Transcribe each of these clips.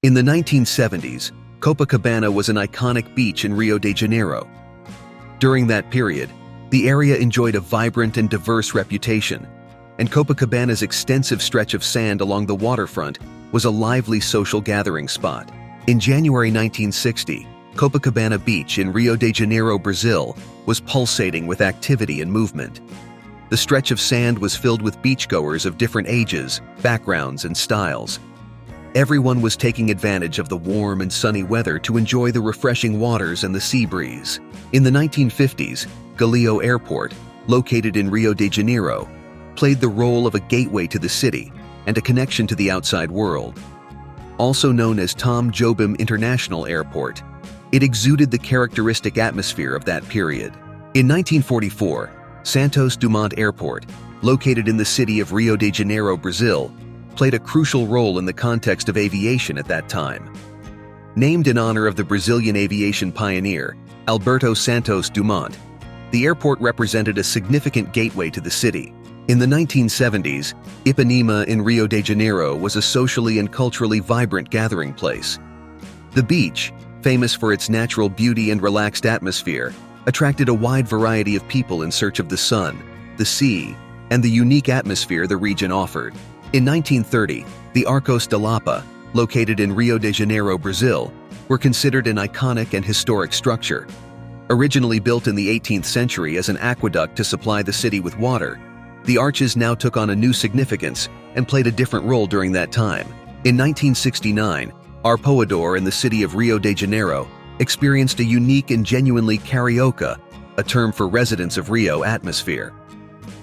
In the 1970s, Copacabana was an iconic beach in Rio de Janeiro. During that period, the area enjoyed a vibrant and diverse reputation, and Copacabana's extensive stretch of sand along the waterfront was a lively social gathering spot. In January 1960, Copacabana Beach in Rio de Janeiro, Brazil, was pulsating with activity and movement. The stretch of sand was filled with beachgoers of different ages, backgrounds, and styles. Everyone was taking advantage of the warm and sunny weather to enjoy the refreshing waters and the sea breeze. In the 1950s, Galeão Airport, located in Rio de Janeiro, played the role of a gateway to the city and a connection to the outside world. Also known as Tom Jobim International Airport, it exuded the characteristic atmosphere of that period. In 1944, Santos Dumont Airport, located in the city of Rio de Janeiro, Brazil, played a crucial role in the context of aviation at that time. Named in honor of the Brazilian aviation pioneer, Alberto Santos Dumont, the airport represented a significant gateway to the city. In the 1970s, Ipanema in Rio de Janeiro was a socially and culturally vibrant gathering place. The beach, famous for its natural beauty and relaxed atmosphere, attracted a wide variety of people in search of the sun, the sea, and the unique atmosphere the region offered. In 1930, the Arcos da Lapa, located in Rio de Janeiro, Brazil, were considered an iconic and historic structure. Originally built in the 18th century as an aqueduct to supply the city with water, the arches now took on a new significance and played a different role during that time. In 1969, Arpoador in the city of Rio de Janeiro experienced a unique and genuinely carioca, a term for residents of Rio, atmosphere.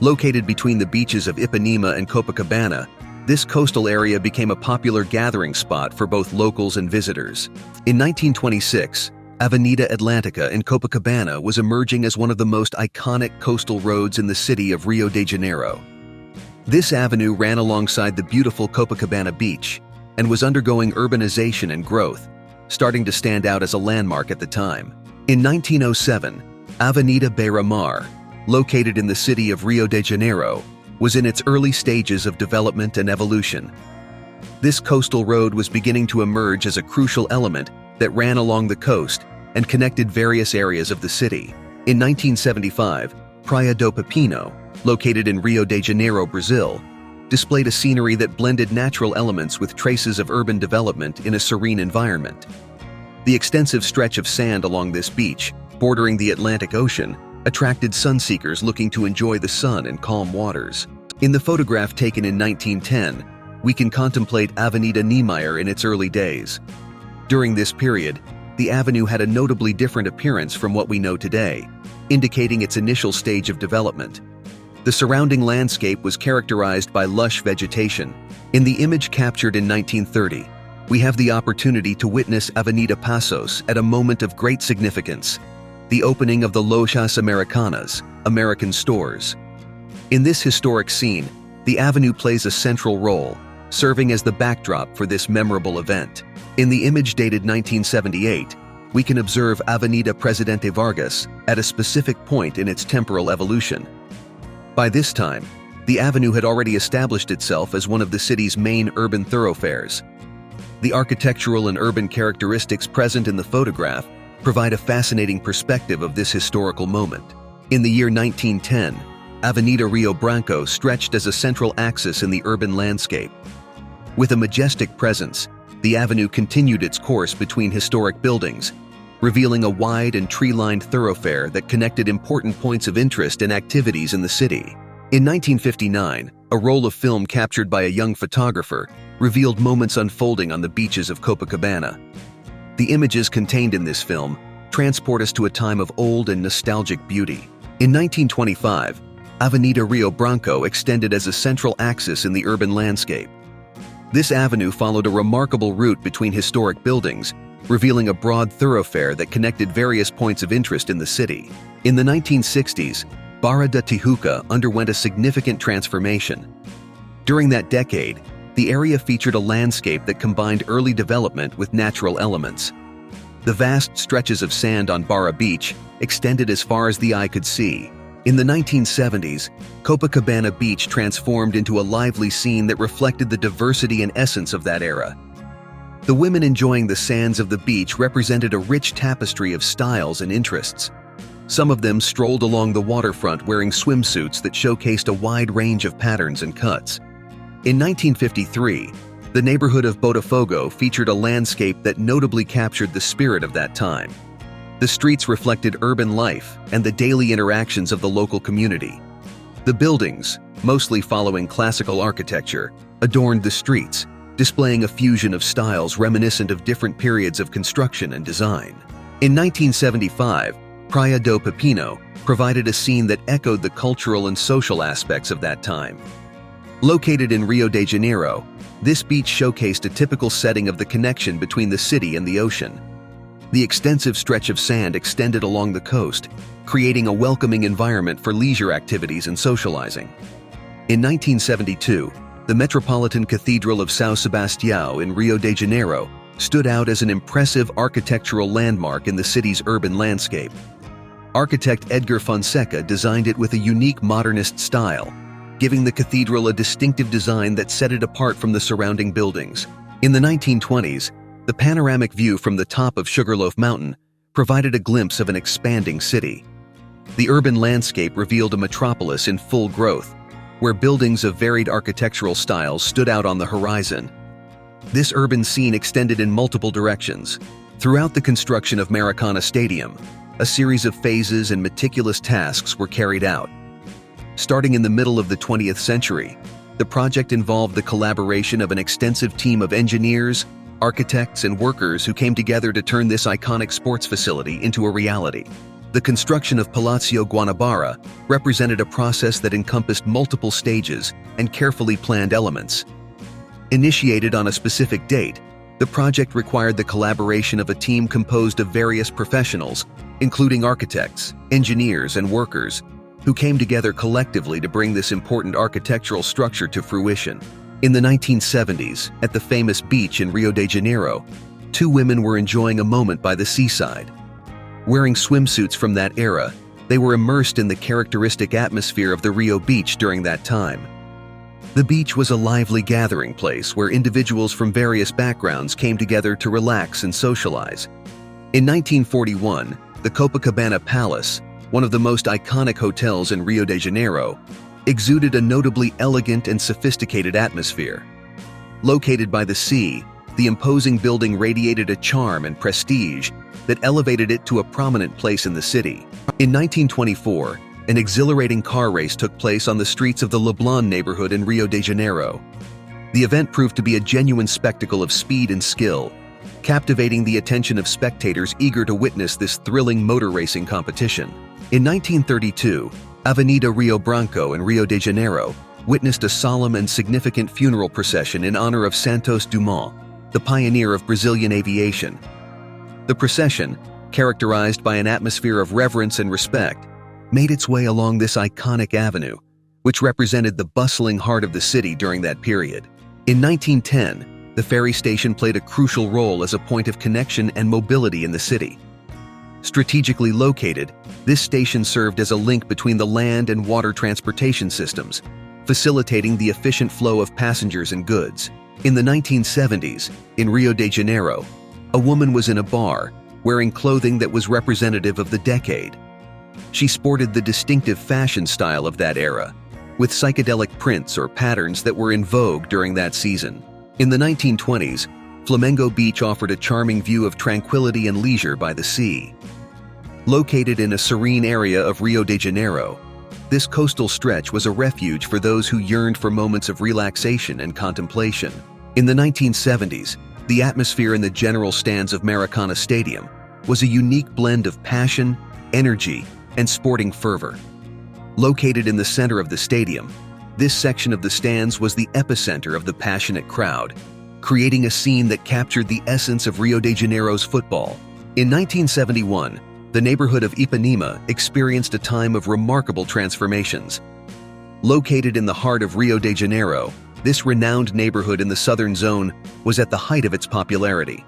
Located between the beaches of Ipanema and Copacabana, this coastal area became a popular gathering spot for both locals and visitors. In 1926, Avenida Atlantica in Copacabana was emerging as one of the most iconic coastal roads in the city of Rio de Janeiro. This avenue ran alongside the beautiful Copacabana beach and was undergoing urbanization and growth, starting to stand out as a landmark at the time. In 1907, Avenida Beira-Mar, located in the city of Rio de Janeiro, was in its early stages of development and evolution. This coastal road was beginning to emerge as a crucial element that ran along the coast and connected various areas of the city. In 1975, Praia do Pepino, located in Rio de Janeiro, Brazil, displayed a scenery that blended natural elements with traces of urban development in a serene environment. The extensive stretch of sand along this beach, bordering the Atlantic Ocean, attracted sunseekers looking to enjoy the sun and calm waters. In the photograph taken in 1910, we can contemplate Avenida Niemeyer in its early days. During this period, the avenue had a notably different appearance from what we know today, indicating its initial stage of development. The surrounding landscape was characterized by lush vegetation. In the image captured in 1930, we have the opportunity to witness Avenida Passos at a moment of great significance: the opening of the Lojas Americanas, American stores. In this historic scene, the avenue plays a central role, serving as the backdrop for this memorable event. In the image dated 1978, we can observe Avenida Presidente Vargas at a specific point in its temporal evolution. By this time, the avenue had already established itself as one of the city's main urban thoroughfares. The architectural and urban characteristics present in the photograph provide a fascinating perspective of this historical moment. In the year 1910, Avenida Rio Branco stretched as a central axis in the urban landscape. With a majestic presence, the avenue continued its course between historic buildings, revealing a wide and tree-lined thoroughfare that connected important points of interest and activities in the city. In 1959, a roll of film captured by a young photographer revealed moments unfolding on the beaches of Copacabana. The images contained in this film transport us to a time of old and nostalgic beauty. In 1925, Avenida Rio Branco extended as a central axis in the urban landscape. This avenue followed a remarkable route between historic buildings, revealing a broad thoroughfare that connected various points of interest in the city. In the 1960s, Barra da Tijuca underwent a significant transformation. During that decade, the area featured a landscape that combined early development with natural elements. The vast stretches of sand on Barra Beach extended as far as the eye could see. In the 1970s, Copacabana Beach transformed into a lively scene that reflected the diversity and essence of that era. The women enjoying the sands of the beach represented a rich tapestry of styles and interests. Some of them strolled along the waterfront wearing swimsuits that showcased a wide range of patterns and cuts. In 1953, the neighborhood of Botafogo featured a landscape that notably captured the spirit of that time. The streets reflected urban life and the daily interactions of the local community. The buildings, mostly following classical architecture, adorned the streets, displaying a fusion of styles reminiscent of different periods of construction and design. In 1975, Praia do Pepino provided a scene that echoed the cultural and social aspects of that time. Located in Rio de Janeiro, this beach showcased a typical setting of the connection between the city and the ocean. The extensive stretch of sand extended along the coast, creating a welcoming environment for leisure activities and socializing. In 1972, the Metropolitan Cathedral of São Sebastião in Rio de Janeiro stood out as an impressive architectural landmark in the city's urban landscape. Architect Edgar Fonseca designed it with a unique modernist style, giving the cathedral a distinctive design that set it apart from the surrounding buildings. In the 1920s, the panoramic view from the top of Sugarloaf Mountain provided a glimpse of an expanding city. The urban landscape revealed a metropolis in full growth, where buildings of varied architectural styles stood out on the horizon. This urban scene extended in multiple directions. Throughout the construction of Maracana Stadium, a series of phases and meticulous tasks were carried out. Starting in the middle of the 20th century, the project involved the collaboration of an extensive team of engineers, architects, and workers who came together to turn this iconic sports facility into a reality. The construction of Palácio Guanabara represented a process that encompassed multiple stages and carefully planned elements. Initiated on a specific date, the project required the collaboration of a team composed of various professionals, including architects, engineers, and workers, who came together collectively to bring this important architectural structure to fruition. In the 1970s, at the famous beach in Rio de Janeiro, two women were enjoying a moment by the seaside. Wearing swimsuits from that era, they were immersed in the characteristic atmosphere of the Rio beach during that time. The beach was a lively gathering place where individuals from various backgrounds came together to relax and socialize. In 1941, the Copacabana Palace, one of the most iconic hotels in Rio de Janeiro, exuded a notably elegant and sophisticated atmosphere. Located by the sea, the imposing building radiated a charm and prestige that elevated it to a prominent place in the city. In 1924, an exhilarating car race took place on the streets of the Leblon neighborhood in Rio de Janeiro. The event proved to be a genuine spectacle of speed and skill, captivating the attention of spectators eager to witness this thrilling motor racing competition. In 1932, Avenida Rio Branco in Rio de Janeiro witnessed a solemn and significant funeral procession in honor of Santos Dumont, the pioneer of Brazilian aviation. The procession, characterized by an atmosphere of reverence and respect, made its way along this iconic avenue, which represented the bustling heart of the city during that period. In 1910, the ferry station played a crucial role as a point of connection and mobility in the city. Strategically located, this station served as a link between the land and water transportation systems, facilitating the efficient flow of passengers and goods. In the 1970s, in Rio de Janeiro, a woman was in a bar, wearing clothing that was representative of the decade. She sported the distinctive fashion style of that era, with psychedelic prints or patterns that were in vogue during that season. In the 1920s, Flamengo Beach offered a charming view of tranquility and leisure by the sea. Located in a serene area of Rio de Janeiro, this coastal stretch was a refuge for those who yearned for moments of relaxation and contemplation. In the 1970s, the atmosphere in the general stands of Maracana Stadium was a unique blend of passion, energy, and sporting fervor. Located in the center of the stadium, this section of the stands was the epicenter of the passionate crowd, creating a scene that captured the essence of Rio de Janeiro's football. In 1971, the neighborhood of Ipanema experienced a time of remarkable transformations. Located in the heart of Rio de Janeiro, this renowned neighborhood in the southern zone was at the height of its popularity.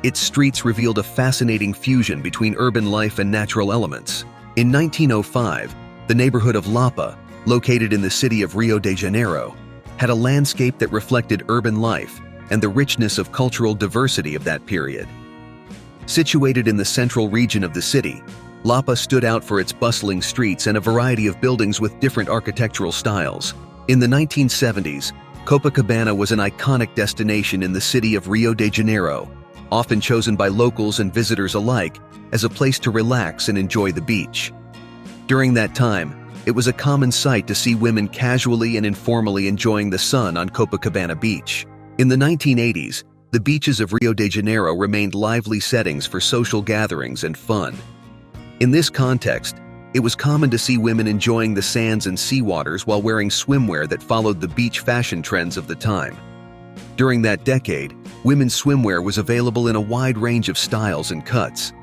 Its streets revealed a fascinating fusion between urban life and natural elements. In 1905, the neighborhood of Lapa, located in the city of Rio de Janeiro, had a landscape that reflected urban life, and the richness of cultural diversity of that period. Situated in the central region of the city, Lapa stood out for its bustling streets and a variety of buildings with different architectural styles. In the 1970s, Copacabana was an iconic destination in the city of Rio de Janeiro, often chosen by locals and visitors alike as a place to relax and enjoy the beach. During that time, it was a common sight to see women casually and informally enjoying the sun on Copacabana Beach. In the 1980s, the beaches of Rio de Janeiro remained lively settings for social gatherings and fun. In this context, it was common to see women enjoying the sands and seawaters while wearing swimwear that followed the beach fashion trends of the time. During that decade, women's swimwear was available in a wide range of styles and cuts,